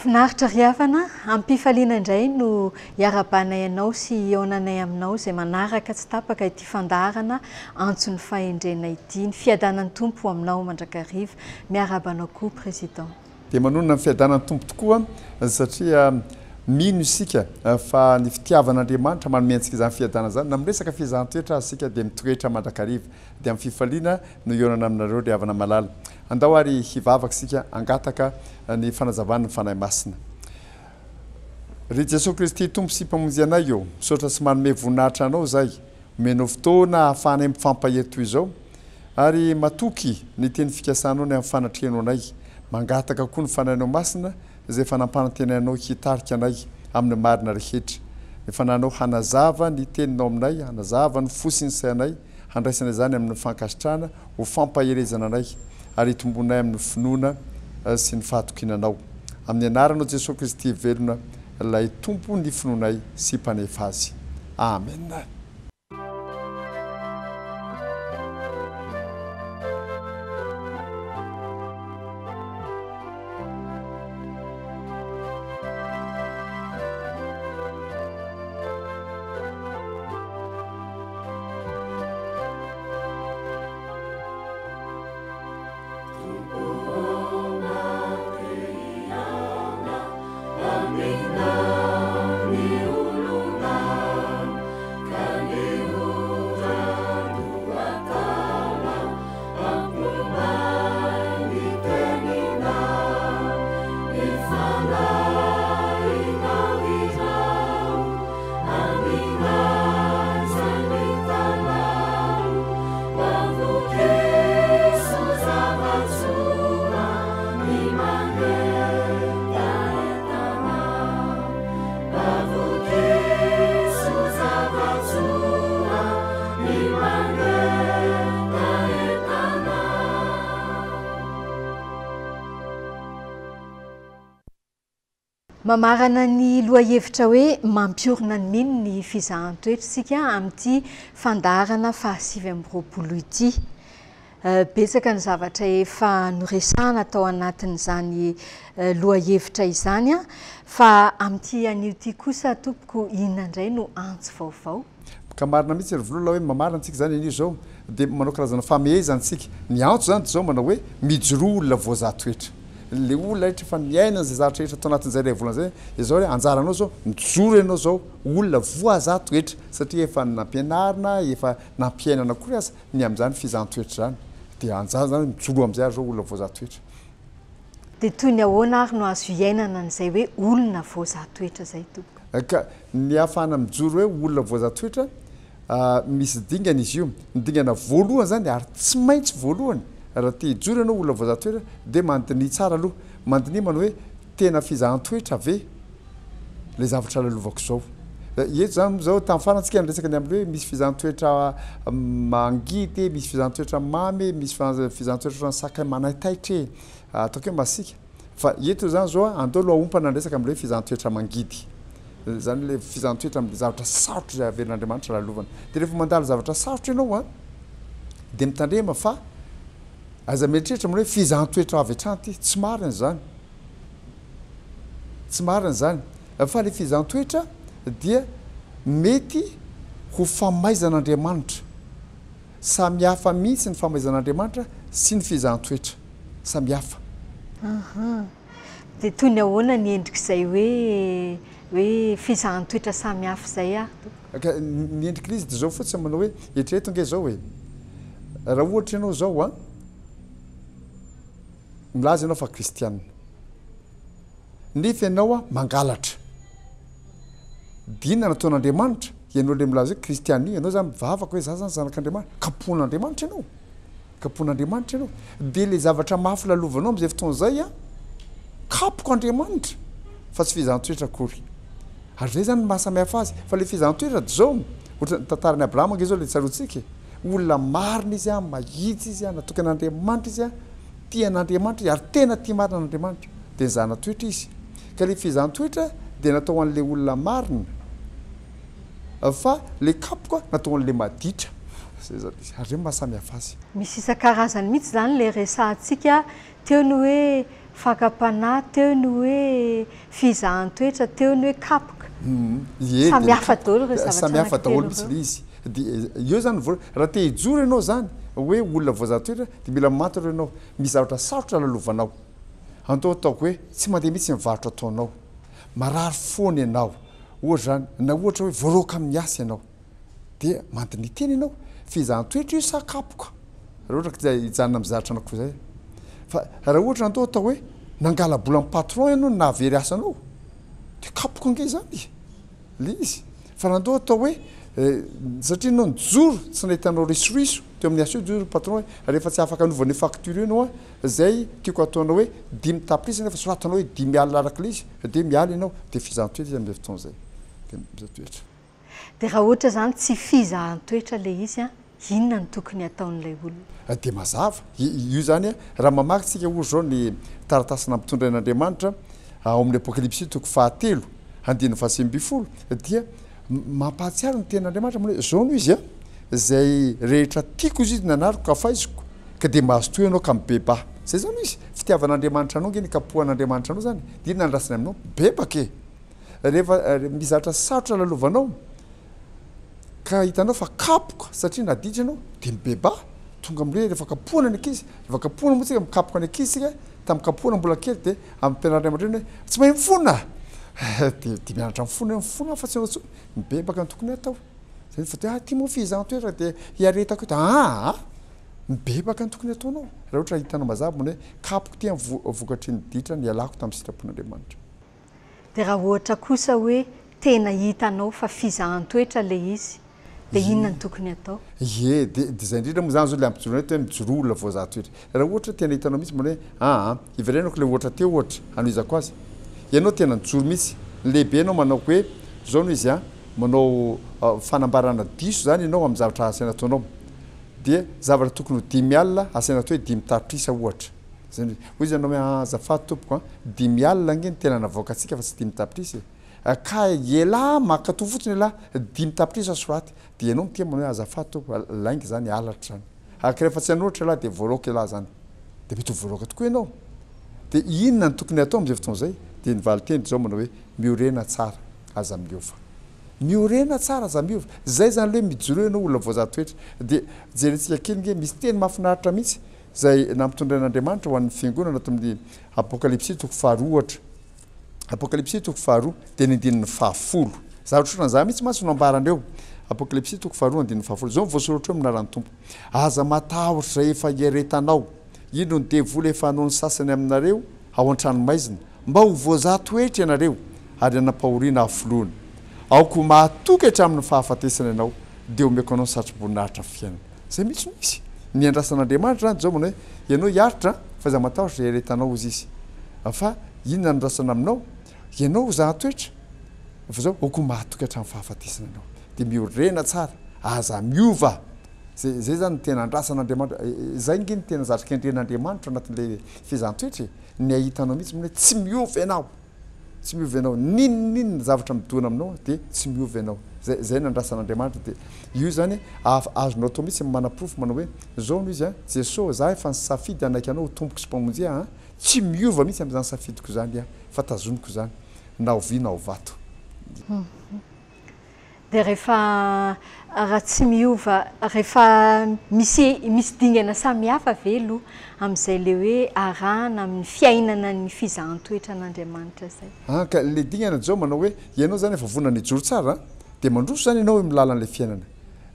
Finaritra riavana ampifaliana indray no iarabanay ianao sy ionanay aminao izay manaraka tsy tapaka ity fandaharana antsony fahendrenay ity ny fiadanan'ny tompo aminao mandrakariva miarabanao koa président. Dia manonona ny fiadanan'ny tompo tokoa satria mino isika fa ny fitiavan'Andriamanitra manome antsika izany fiadanana izany na miresaka fizahantsoetra isika dia mitoetra mandrakariva dia amin'ny fifaliana no ionana aminareo ry havana malala. Andao ary hivavaka isika angataka ny fanazavana ny fanahy masina. Ry Jesosy Kristy tompo sy mpamonjy anay eo, misaotra sy manome voninahitra anao zay, omenao fotoana ahafahanay mifampahery toy izao ary matoky ny teny fikasanao ny amin'ny fanatrehanao anay, mangataka koa ny fanahinao masina izay fanampanantenanao hitarika anay amin'ny marina rehetra. Ny fananao hanazava ny teninao aminay, hanazava ny fosiny sainay, handraisana izany amin'ny fankasitrahana ho fampaherezana anay ary hitombonay amin'ny finoana sy ny fahatokinanao. Amin'ny anaranao Jesosy Kristy velona ilay tompo ny finoanay sy mpanefa azy. Amen. Mamarana ny lohahevitra hoe mampiorina ny mino ny fizahan-toetra sika amin'ity fandaharana fahasivy amby roapolo ity. Betsaka ny zavatra efa noresahana tao anatin'izany lohahevitra izany fa amin'ity anio ity kosa tompoko inona indray no antso vaovao. Ka marina mihitsy ry volona hoe mamarina antsika zany anio zao dia manao karazana famehezantsika. Ny antso zany zao manao hoe mijoro olona voazahatoetra. Le olona rehetra fa miaina izay zavatra rehetra tao anatin'izay ray volana zay izao hoe anjaranao zao mijoro ianao zao olona voazahatoetra satria efa nampianarina efa nampiainana koa asa ny amin'izany fizahan-toetra zany dia anjara zany mijoro amin'izay zao olona voazahatoetra. Dia toy ny ahoana ary no azo iainana an'izay hoe olona voazahatoetra zay tompoko? Ka ny ahafahana mijoro hoe olona voazahatoetra misy dingana izy io. Ny dingana voalohany zany ary tsy maintsy voalohany raha tia hijoro ianao olona voazahatoetra dia mandini tsara aloha, mandini manao hoe tena fizahan-toetra ve le zavatra lalovako zao. Eto zany zao tamin'ny farantsika niresaka ny amin'ny hoe misy fizahan-toetra mangidy, misy fizahan-toetra mamy, misy fizahan-toetra sakay manaitaitra ataoko hoe masika. Fa eto zany zao andao aloha ompana niresaka amin'le fizahan-toetra mangidy. Zany le fizahan-toetra amin'ny zavatra sarotra izay averin'Andriamanitra lalovana. Dia rehefa mandalo zavatra sarotra ianao dia mitandrema fa aza mieritreritra amin'ny hoe fizahan-toetra avy hatrany ity tsy marina zany. Tsy marina zany. Fa le fizahan-toetra dia mety ho famaizan'Andriamanitra. Samy hafa mihitsy ny famaizan'Andriamanitra sy ny fizahan-toetra. Samy hafa. Dia toy ny ahoana ny endrik'izay hoe fizahan-toetra samy hafa izay ny endrik'izy dia zao fotsiny manao hoe eritrereto ange zao hoe raha ohatra ianao zao milaza ianao fa kristianina nefa ianao mangalatra dina nataon'Andriamanitra ianao le milaza hoe kristianina ianao zany mivavaka hoe za zany zanak'Andriamanitra kapoan'Andriamanitra ianao kapoan'Andriamanitra ianao dia le zavatra mafy lalovanao amin'izay fotoana zay kapoko Andriamanitra fa tsy fizahan-toetra akory. Ary zay zany mahasamihafa azy fa le fizahan-toetra zao ohatra tantaran'ny Abrahama zao le tsaroantsika olona marina izy mahitsy izy natokana Andriamanitra izy tian'Andriamanitra ary tena tia marina an'Andriamanitra dia zanatoetra izy ka le fizantoetra dia natao an'le olona marina fa le kapoka natao an'le maditra zay zany izy ary reny mahasamihafa azy. Misy isan-karazany mihitsy zany le resantsika teo ny hoe fakapanahy, teo ny hoe fizahanttoetra, teo ny hoe kapoka. Samihafa daholo ireo zavatra samihafa daholo mihitsy le izy. Dia eo zany raha te hijoro ianao zany hoe olona voazahatoetra dia mila mantatra ianao misy zavatra sarotra lalovanao. Antao ataoko hoe tsy mandeha mihitsy mivarotra ataonao. Marary foana ianao. Ohatra zany na ohatra hoe voaroka amin'ny asa ianao. Dia mantiny teny ianao fizahanttoetra io sa kapoka. Raha ohatra ka hijanona amin'ny zavatra anankiroa zay. Fa raha ohatra antao atao hoe nangala-bola amin'ny patron ianao na very asanao dia kapoka ange zany le izy. Fa nandao atao hoe satria anao nijoro tsy nahitanao risoriso teo amin'ny asa io joro patron hoe rehefa tsy afaka anovany facture io ianao zay tiako ataonao hoe 10 tapitrisa nefa soratanao hoe 10 mialina araka le izy dia miala ianao dia fizahanttoetra izy amin'izay fotoana zay dia fizahanttoetra. Dia raha ohatra zany tsy fizahanttoetra le izy inona no tokony ataon'ilay olona? Dia mazava io zany raha mamakytsika ohatra zao ny taratasina mpitondra an'Andriamanitra ao amin'ny apokalipsy toko 7 andininy 20 dia mampahatsiaro ny ten'Andriamanitra moa zao no izy zay rehetra tiako izy nanariko ka faiziko ka dia mahazo toy ianao ka mibeba zay zany izy fitiavan'Andriamanitra anao nge ny kapohan'Andriamanitra anao zany dia nandrasiny aminao bebake rehefa mizatra sarotra lalovanao ka hitanao fa kapoka satria naditra ianao dia mibeba tonga am'le rehefa kapohana ny ankizy rehefa kapohana moa tsika mikapoka ny ankizy sika tamin'ny kapohana mbola kely dia amin'ny ten'Andriamanitra iny hoe tsy mahay mifona dia mianatra mifona fa tsy anao tsony mibebaka ny tokony atao zay fa dia tia moa fizahanttoetra dia hiaretako dia mibebaka ny tokony ataonao raha ohatra hitanao mazava moa hoe kapoka tia vokatry ny ditra ny alako tamin'ny sitrapon'Andriamanitra. Dia raha ohatra kosa hoe tena hitanao fa fizahanttoetra le izy dia inona ny tokony atao? Ie dia zay indrindra moa zany zao le ampijoroana hoe mijoro olona voazahatoetra raha ohatra tena hitanao mihitsy moa hoe iverenako le ohatra teo ohatra anoizako azy ianao tena nijoro mihitsy lehibe ianao manao hoe zao no izy manao fanambarana diso zany ianao amin'ny zavatra asaina ataonao dia zavatra tokony ho 10 alina asaina atao hoe 10 tapitrisa ohatra zany hoy izy ianao hoe azafady tompoko 10 alina nge ny tena navoaka antsika fa tsy 10 tapitrisa ka ela makato fotsiny la 10 tapitrisa soraty dia ianao mitia manao hoe azafady tompo laingy zany alatra zany araka rehefa tsy anoatra la dia voaroka ela zany dia mety ho voaroka tokoa ianao dia inona ny tokony atao amin'izay fotoana zay dia nyvalitendry zao manao hoe miorena tsara aza miova miorena tsara aza miova zay zany le hoe mijoro ianao olona voazahatoetra dia jerentsika kely nge misy teny mahafinaritra mihitsy zay nampitondran'Andriamanitra ho an'ny fiangonana ato amin'ny apokalipsy toko 2 ohatra apokalipsy toko 2 dia ny andininy 10 zavatra za mihitsy masy no ambarandreo apokalipsy toko 2 andininy 10 zao voasoratra eo minaran'ny tompo aza matahotra zay efa hiaretanao ino ny devola efa hanao ny sasany aminareo ao an-tranomaizina mba ho voazahatoetra ianareo ary anapahoriana afoloana aoko mahatoky hatramin'ny fahafatesana ianao dia omeko anao ny satroboninahitra fiainana zay mihitsy no misy ny andrasan'Andriamanitra zany zao manao hoe ianao hiaritra fa za matahotra hiaretanao izy izy fa inona nondrasana aminao ianao zahatoetra fa zao aoko mahatoky hatramin'ny fahafatesana ianao dia miorena tsara aza miova zay zany tena andrasan'Andriamanitra zay nge ny tena zatrika endren'Andriamanitra anatin'le fizahanttoetra ny ahitanao mihitsy hoe tsy miova ianao tsy miova ianao ninonninona zavatra midoana aminao dia tsy miova ianao zay nandrasan'Andriamanitra dia io zany azonao atao mihitsy manaprofo manao hoe zao no izy Jesosy za efa nisafidy anaiky anao ho tompoko sy mpamonjea tsy miova mihitsy amin'izany safidiko zany fa tazoniko zany na ovy na ovato. Dia rehefa raha tsy miova rehefa misy dingana samihafa velo amin'izay le hoe arahana amin'ny fiainana ny fizahanttoetra an'Andriamanitra zay. Ka le dingana zao manao hoe ianao zany efa vonana ijoro tsara dia mandroso zany ianao hoe milalan'ilay fiainana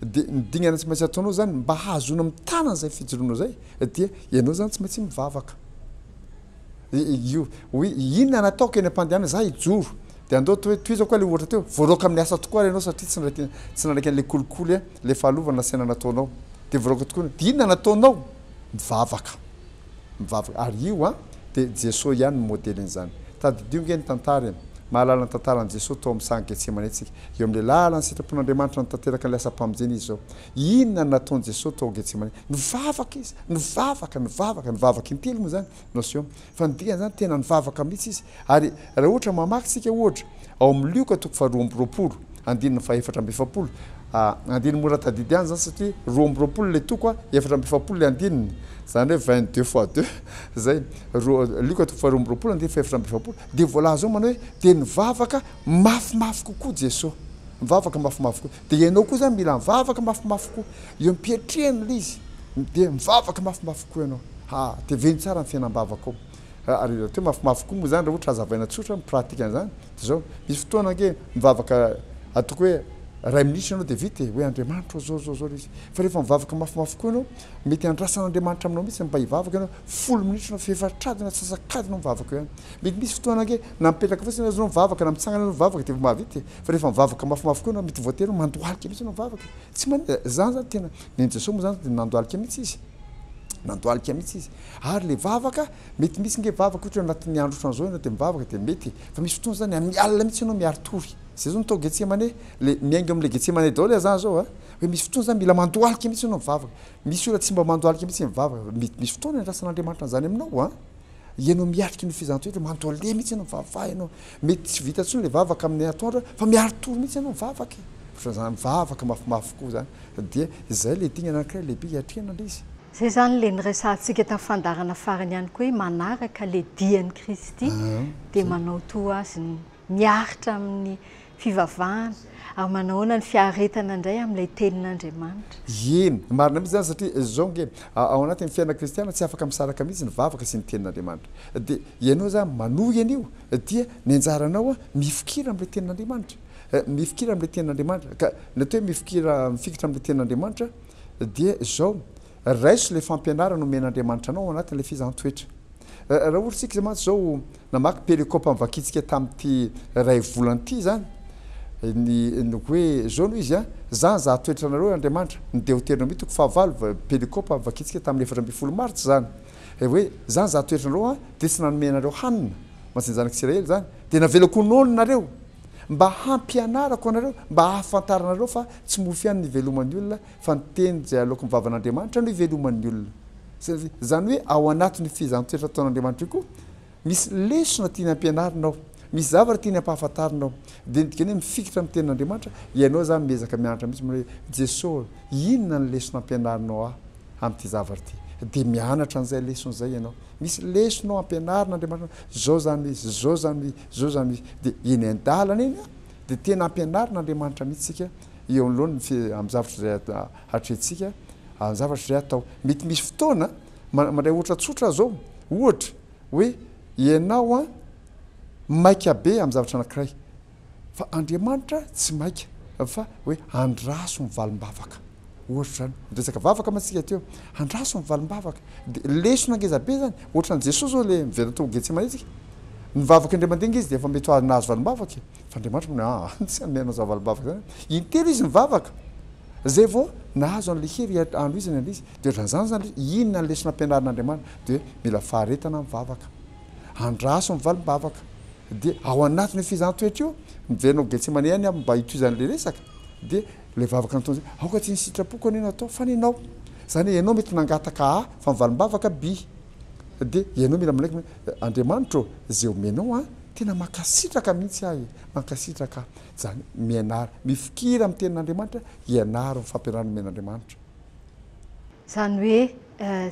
dia ny dingana tsy maintsy ataonao zany mba hahazoana amin'ny tanana zay fijoroanao zay dia ianao zany tsy maintsy mivavaka io hoe inona nataoko eny am-pandehanana za hijoro dia andao hoe toy izao koa le ohatra teo voaroka amin'ny asa tokoa ianao satria tsy nanaiky an'ilay kolikoly le fahalovana saina nataonao dia voaroka tokoa dia inona nataonao mivavaka ary io dia Jesosy ihany ny modelin'izany tadidio nge ny tantara mahalala ny tantaran' jesosy tao amin'ny sangetsemane tsika eo amin'le lala ny sitrapon'andriamanitra ny tanteraka ilay asa-pamonjeny izy zao inona ny nataony jesosy tao getsemane nivavaka izy nivavaka intelo moa zany notion fa nidikany zany tena nivavaka mihitsy izy ary raha ohatra mamaky tsika ohatra ao amin'ny Lioka toko fa 2:20 andininy fa 4:20 andininy mora tadidy any zany satria 2:20 le toko 4:20 le andininy zany hoe 22 fois 2 zay Lioka toko fa 2:20 andininy fa 4:20 de voalaza ao manao hoe de nivavaka mafimafy kokoa Jesosy mivavaka mafimafy kokoa de ianao koa zany mila mivavaka mafimafy kokoa eo mpiatrehana le izy de mivavaka mafimafy kokoa ianao de veny tsara ny fiainam-bavaka ao ary teo mafimafy koa moa zany raha ohatra azavaina tsotra mipratika an'izany zao misy fotoana ke mivavaka atoko hoe ray minitra ianao de vita hoe Andriamanitra zao izy fa rehefa mivavaka mafimafy koa ianao mety andrasan'Andriamanitra aminao mihitsy mba hivavaka ianao 10 minitra na fefatrady sasakady ianao mivavaka io mety misy fotoana ke na mipetraka fotsiny ianao mivavaka na mitsangana ianao mivavaka de mahavita fa rehefa mivavaka mafimafy koa ianao mety voatery mandoalika mihitsy ianao mivavaka tsy zany zany tena ny Jesosy moa zany de nandoalika mihitsy izy ary le vavaka mety misy nge vavaka ohatra anatin'ny andro ohatran'izao ianao de mivavaka de mety fa misy fotoana zany amin'ny alina mihitsy ianao miary tory zay zao nitao Getsemane le miainga am'le Getsemane daholo azany zao hoe misy fotoana zany mila mandoalika mihitsy ianao mivavaka misy olona tsy mba mandoalika mihitsy mivavaka misy fotoana andrasan'Andriamanitra zany aminao ianao miatriky ny fizantoetra mandoale mihitsy ianao mivavaha ianao mety tsy vita tsony le vavaka amin'ny atoandro fa miary tory mihitsy ianao mivavaka zany mivavaka mafimafy koa zany de zay le dingana anankiray lehibe hiatrehana le izy zay zany le niresantsika tamin'ny fandarana farany ihany koa hoe manaraka le dian'ny Kristy de manao toa azy miaritra amin'ny fivavahana ary manahoana ny fiaretana indray amin'ilay tenin'Andriamanitra eny marina mihitsy zany satria zao nge ao anatin'ny fiainana kristiana tsy afaka misaraka mihitsy ny vavaka sy ny tenin'Andriamanitra de ianao zany manohy an'io dia ny anjaranao mifikira amin'ilay tenin'Andriamanitra mifikira amin'ilay tenin'Andriamanitra ka natao hoe mifikitra amin'ilay tenin'Andriamanitra dia zao raiso le fampianarana nomen'Andriamanitra anao anatin'ilay fizantoetra raha ohatra tsika zamaty zao namaky perikopa mivakitsika tamin'ity ray volan'ity zany ny hoe zao noho izy zany za toetranareo Andriamanitra ny Deutéronome toko 9 perikopa mivakitsika tamin'ny 4:20 martsa zany hoe zany za toetranareo de tsy nanomenareo hanina mantsy ny zanak'Israely zany de navelako nononareo mba hampianarako anareo mba hahafantaranareo fa tsy mofy ihany ny veloman'ny olona fa ny teny zay aloka mivavan'Andriamanitra no veloman'ny olona zany hoe ao anatin'ny fizantoetra ataon'Andriamanitra io koa misy lesona tiany ampianarinao misy zavatra tiany ampahafantarinao de dikany hoe mifikitra amin'ny tenin'Andriamanitra ianao zany miezaka mianatra mihitsy hoe Jesosy inona ny lesona ampianarinao amin'ity zavatra ty de mianatra an'izay lesona zay ianao misy lesonao ampianarin'Andriamanitra zao zany izy de eny an-dalana eny de tena ampianarin'Andriamanitra mihitsy sika eo anoloany amin'ny zavatra zay hatrehtsika amin'ny zavatra zay atao mety misy fotoana mandray ohatra tsotra zao ohatra hoe ianao maika be amin'ny zavatra anankiray fa Andriamanitra tsy maika fa hoe andraso ny valim-bavaka ohatra zany resaka vavaka matsika teo andraso ny valim-bavaka de lesona ngezabe zany ohatra ny Jesosy zao le mivera tao Getsemane tsika nivavaka indray mandenga izy de efa mety nahazo valim-bavaka fa Andriamanitra tsy amenao za valim-bavaka zany intelo izy mivavaka zay vao nahazo an'le hery andro izy ny an'izy de ohatran'izany zany inona ny lesona ampianarin'Andriamanitra de mila faharetana mivavaka andraso ny valim-bavaka de ao anatin'ny fizantoetra io miveranao Getsemane ihany mba hitoizan'le resaka de le vavaka nataony zay aoka tsy ny sitrapoko anenao atao fa nenao zany ianao mety nangataka fa mivalim-bavaka by de ianao mila malaiky Andriamanitra zay omenao tena mankasitraka mihitsy mankasitraka zany mianara mifikira amin'ny tenin'Andriamanitra ianaro fampianarana men'Andriamanitra zany hoe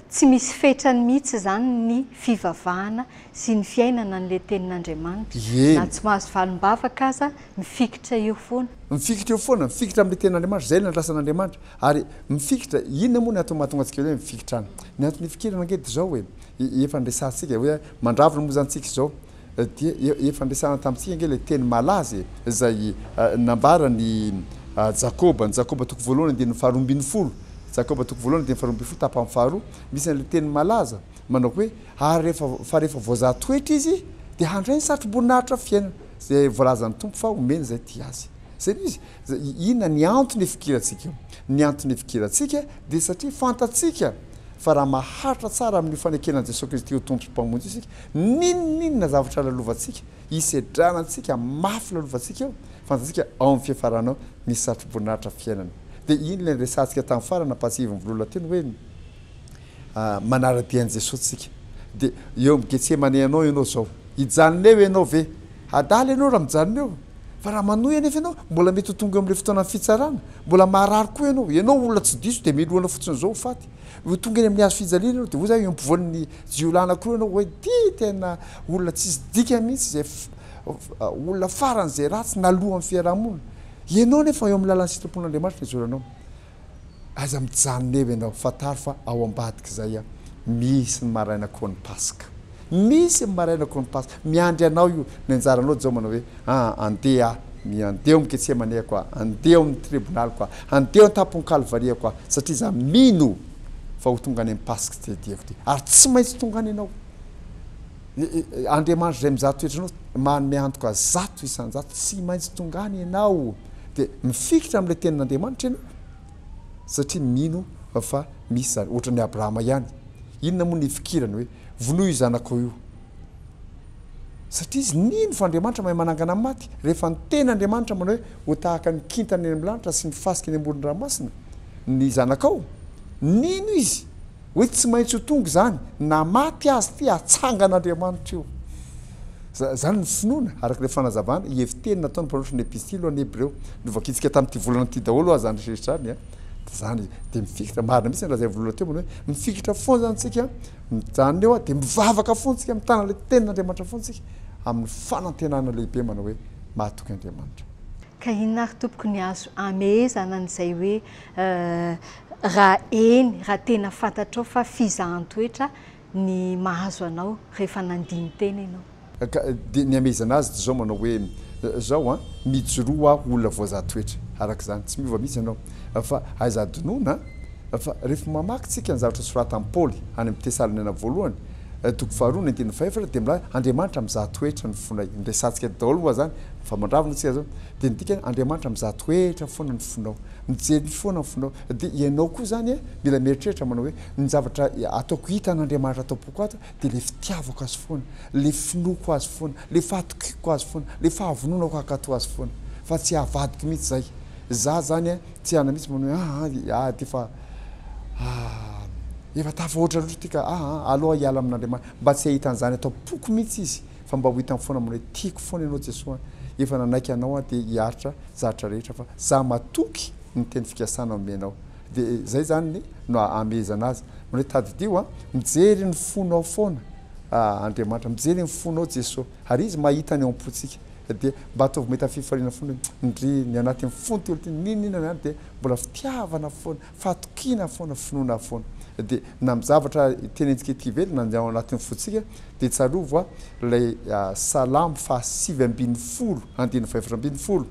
tsy misy fetrany mihitsy zany ny fivavahana sy ny fiainana n'le tenin'Andriamanitra na tsy mahazo valim-bavaka aza mifikitra eo foana mifikitra amin'le tenin'Andriamanitra zay nandrasan'Andriamanitra ary mifikitra inona moa ny atao mahatonga antsika hoe mifikitra ny antony fikirana angety zao hoe efa ndresantsika hoe mandravona moa zantsika zao dia efa ndresana tamintsika nge le teny malazy zay nambarany Jakoba toko 1:20 Jakoba toko 1:20 tapany faharoa misy le teny malaza manao hoe ary rehefa voazatoetra izy de handray ny satroboninahitra fiainana zay voalazan'ny tompo fa omeny zay ty azy zay izy inona ny antony fikiratsika ny antony fikiratsika de satria fantatsika fa raha maharitra tsara amin'ny fanekenan'i Jesosy Kristy ho tompotry mpamonjy isika ninninona zavatra lalovantsika isedranantsika mafy lalovantsika eo fantatsika ao amin'ny fiafaranao misy satroboninahitra fiainana dia iny ilay resantsika tamin'ny farana pasivy mivola teny hoe manara-dian'i Jesosy tsika dia eo amin'ny Getsemane ianao zao hijanona eo ianao ve adaly ianao raha mijanona eo fa raha manohy anefa ianao mbola mety ho tonga amin'ilay fotoana fitsarana mbola maharary koa ianao olona tsy diso dia milohana fotsiny zao ho faty tonga eny amin'ny hazo fijaliana ianao dia ho zay empivoan'ny jiolana koa ianao hoe ty tena olona tsisy dika mihitsy zay olona faran'izay ratsy naloha amin'ny fiarahamonina ianao nefa eo amin'ny lalan'ny sitrapon'Andriamanitra izoranao aza mijanona eo ianao fatary fa ao ambadika zay misy ny maraina koa ny Pasika misy ny maraina koa ny Pasika miandry anao io ny anjaranao zao manao hoe andeha eo amin'ny Getsemane koa andeha amin'ny tribunal koa andeha an-tapon'ny Kalvaria koa satria za mino fa ho tonga any amin'ny Pasika ty diako ty ary tsy maintsy tonga any ianao Andriamanitra zay mizaha toetranao manome antoka zato isan-jato tsy maintsy tonga any ianao dia mifikitra amin'ilay tenin'Andriamanitra ianao satria mino fa misy zany ohatra ny Abrahama ihany inona moa ny fikirany hoe vonoy zanako io satria izy nino fa Andriamanitra mahay manangana amin'ny maty rehefa ny ten'Andriamanitra manao hoe ho tahaka ny kintana eny amin'ny lanitra sy ny fasika eny ambony ranomasina ny zanakao nino izy hoe tsy maintsy ho tonga zany na maty azy ty atsangan'Andriamanitra io zany ny finoana araka ilay fanazavana heviteny nataony mpanoratra ny epistily any Hebreo novakitsika tamin'ity volana ty daholo azy zany rehetrany zany dia mifikitra marina mihitsy raha zay volana teo manao hoe mifikitra foana zany tsika mijanona eo dia mivavaka foana tsika mitana ilay tenin'Andriamanitra foana tsika amin'ny fanantenana lehibe manao hoe mahatoky Andriamanitra. Ka inona ary tompoko ny azo amezana n'izay hoe raha tena fantatrao fa fizahan-toetra ny mahazo anao rehefa nandiny teny ianao. Dia ny amezana azy zao manao hoe zao mijoroa olona voazahatoetra araka zany tsy miova mihitsy ianao fa aiza donona fa rehefa mamaky tsika ny zavatra sorata amin'ny Paoly any amin'ny Tesaloniana voalohany toko faharoa ny andininy faefatra dia mila Andriamanitra mizaha toetra ny fonay nresantsika daholo moa zany fa mandravina tsika zao dia nidika Andriamanitra mizaha toetra foana ny fonao mijery foana ny fonao dia ianao koa zany mila mieritreritra manao hoe ny zavatra ataoko hita n'Andriamanitra atao-poko ato dia le fitiavako azy foana le finoko azy foana le fahatokiko azy foana le fahavononako akato azy foana fa tsy havadiko mihitsy zay za zany tsy hana mihitsy manao hoe ty fa efa tafa ohatra loatra ty ka aloha hiala amin'Andriamanitra mba tsy hahitan'izany atao poko mihitsy izy fa mba ho hitany foana manao hoe tiako foana ianao Jesosy efa nanaiky anao dia hiaritra zavatra rehetra fa za matoky ny teny fikasana omenao dia zay zany no amezana azy manao hoe tadidio mijery ny fonao foana Andriamanitra mijery ny fonao Jesosy ary izy mahita ny ao am-potsika dia mba ataovy mety fifaliana foana ndry ny anatin'ny fony telo ty ninona any dia mbola fitiavana foana fahatokiana foana finoana foana dia na mizavatra tenentsika ity velona na ao anatin'ny fotsika dia tsarovo ilay salamo fahasivy ambin'ny folo andininy faefatra ambin'ny folo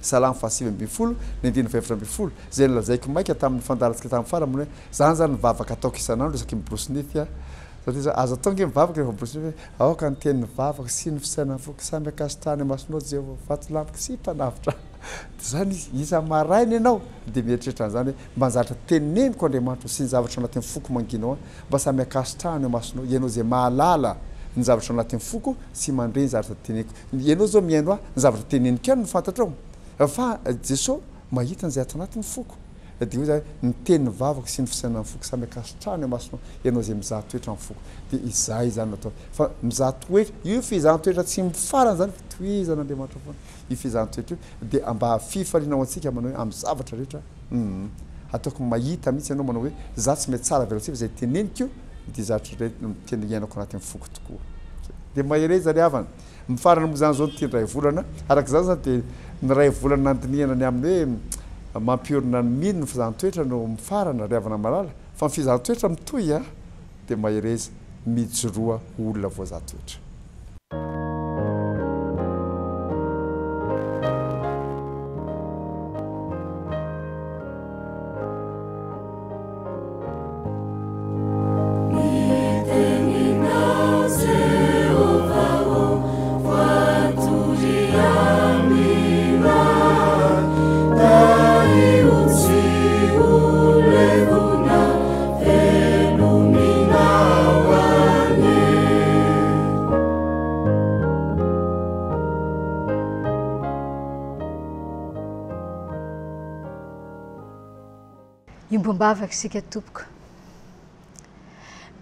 salamo fahasivy ambin'ny folo ny andininy faefatra ambin'ny folo zay lazaiko maika tamin'ny fandaratsika tamin'ny fara manao hoe zany zany mivavaka ataoko isan'andro isaky mibrosonify satria za azo atao nge mivavaka rehefa mibrosonify aoka ny teny mivavaka sy ny fisaina foka samy akasitrany masinao Jehovah vatolampika sy mpanavitra zany isa maraina ianao dia mieritreritra an'izany hoe mba nzatra teneniko Andriamanitra sy ny zavatra anatin'ny foko manginao mba samy akasitrahany masinao ianao zay mahalala ny zavatra anatin'ny foko sy mandre ny zavatra teneniko ianao zao miaino ny zavatra teneniko ihany no fantatrao fa Jesosy mahita n'izay ato anatin'ny foko dia hoe zany ny teny mivavaka sy ny fisainan'ny foko samy akasitrahany masinao ianao zay mizaha toetra amin'ny foko dia izay zany atao fa mizaha toetra io fizahan-toetra tsy mifarana zany toizan'Andriamanitra foana io fizahan-toetra io dia mba fifalianao antsika manao hoe amin'ny zavatra rehetra ataoko mahita mihitsy ianao manao hoe za tsy mety tsara velotsika zay teneniko dia zavatra rehetra tena iainako anatin'ny foko tokoa dia mahery zany havana mifarana moa zany zao ny teny ray volana araka zany zany dia ny ray volana nandinihana ny amin'ny hoe mampiorina ny mino ny fizahan-toetra no mifarana ry havana malala fa ny fizahan-toetra mitoy dia mahereza mijoroa olona voazahatoetra. Hey Miombom-bavaka isika tompoko.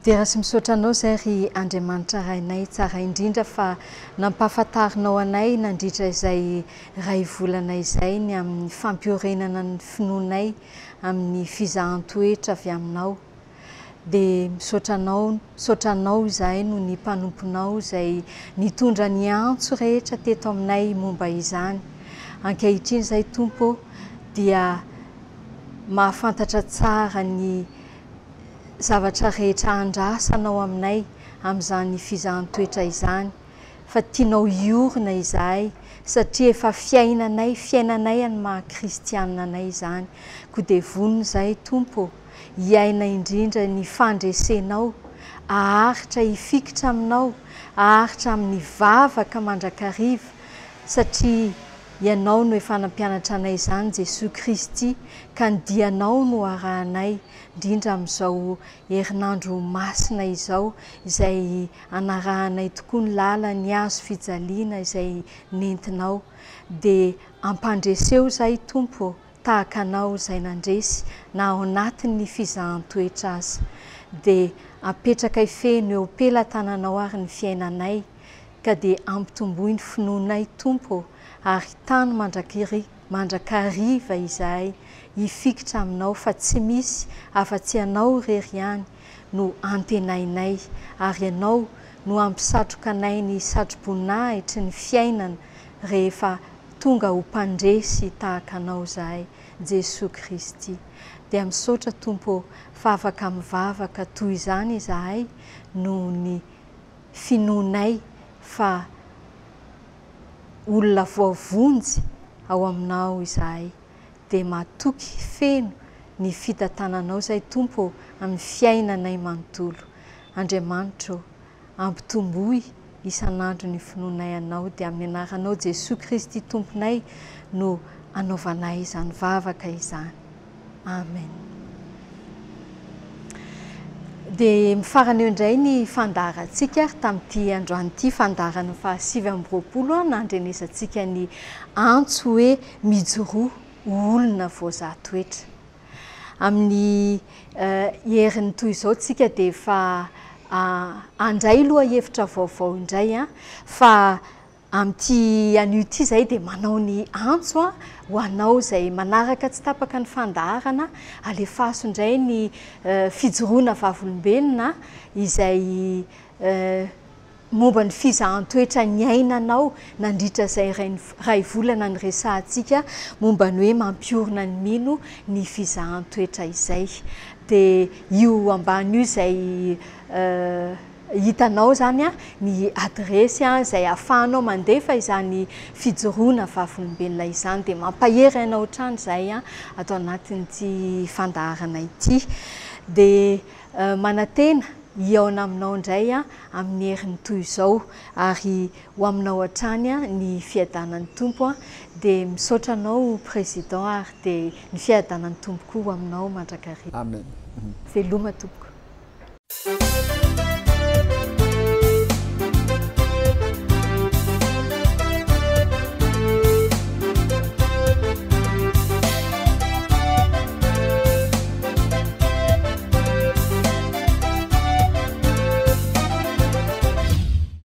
Dia raha sy misaotra anao izay ry Andriamanitra rainay tsara indrindra fa nampahafantarinao anay nandritra izay ray volana izay ny amin'ny fampiorenana ny finoanay amin'ny fizahan-toetra avy aminao. Dia misaotra anao izay no ny mpanomponao izay nitondra ny antso rehetra teto aminay momba izany. Ankehitriny izay tompo dia mahafantatra tsara ny zavatra rehetra andrasanao aminay amin'izany fizahan-toetra izany. Fa tianao iorina izahay satria efa fiainanay any maha-kristianina anay izany. Koa dia vonona izay tompo hiaina indrindra ny fandresenao, aharitra hifikitra aminao, aharitra amin'ny vavaka mandrakariva satria ianao no efa nampianatra anay izany Jesosy Kristy ka ny dianao no arahanay indrindra amin'izao herinandro masina izao izay anarahanay tokoa ny lalany azo fijaliana izay nentinao. Dia ampandreseo izay tompo tahaka anao izay nandresy na ao anatin'ny fizahan-toetra aza. Dia apetraka ifeno eo am-pelantananao ary ny fiainanay ka dia ampitomboy ny finoanay tompo ary tany mandrakariva izahay hifikitra aminao fa tsy misy afa-tsy anao rery ihany no antenainay ary ianao no ampisatroka anay ny satro-boninahitry ny fiainana rehefa tonga ho mpandresy tahaka anao izahay Jesosy Kristy. Dia misaotra tompo fa afaka mivavaka toy izany izahay no ny finoanay fa olona voavonjy ao aminao izahay. Dia matoky feno ny fitantananao izay tompo amin'ny fiainanay manontolo. Andriamanitro, ampitomboy isan'andro ny finoanay anao dia amin'ny anaranao Jesosy Kristy tomponay no anaovanay izany vavaka izany. Amen. Dia mifarana eo indray ny fandaharantsika tamin'ity androan'ity fandaharana fa 7 nandrenesantsika ny antso hoe mijoroa olona voazahatoetra. Amin'ny herin'ny toy izao tsika dia efa andray loha hevitra vaovao indray fa amin'ity anio ity izay dia manao ny antso ho anao izay manaraka tsy tapaka ny fandaharana alefaso indray ny fijoroana vavolombelona izay momba ny fizahan-toetra ny ainanao nandritra izay ray volana ny resahantsika momba ny hoe mampiorina ny mino ny fizahan-toetra izay. Dia io ambany io izay hitanao zany ny adresy izay ahafahanao mandefa izany fijoroana vavolombelona izany. Dia mampahery anao trano izay atao anatin'ity fandaharana ity. Dia manantena hiaona aminao indray amin'ny herin'ny toy izao ary ho aminao hatrany ny fiadanan'ny tompo. Dia misaotra anao président ary dia ny fiadanan'ny tompo koa ho aminao mandrakariva. Amen. Veloma tompoko.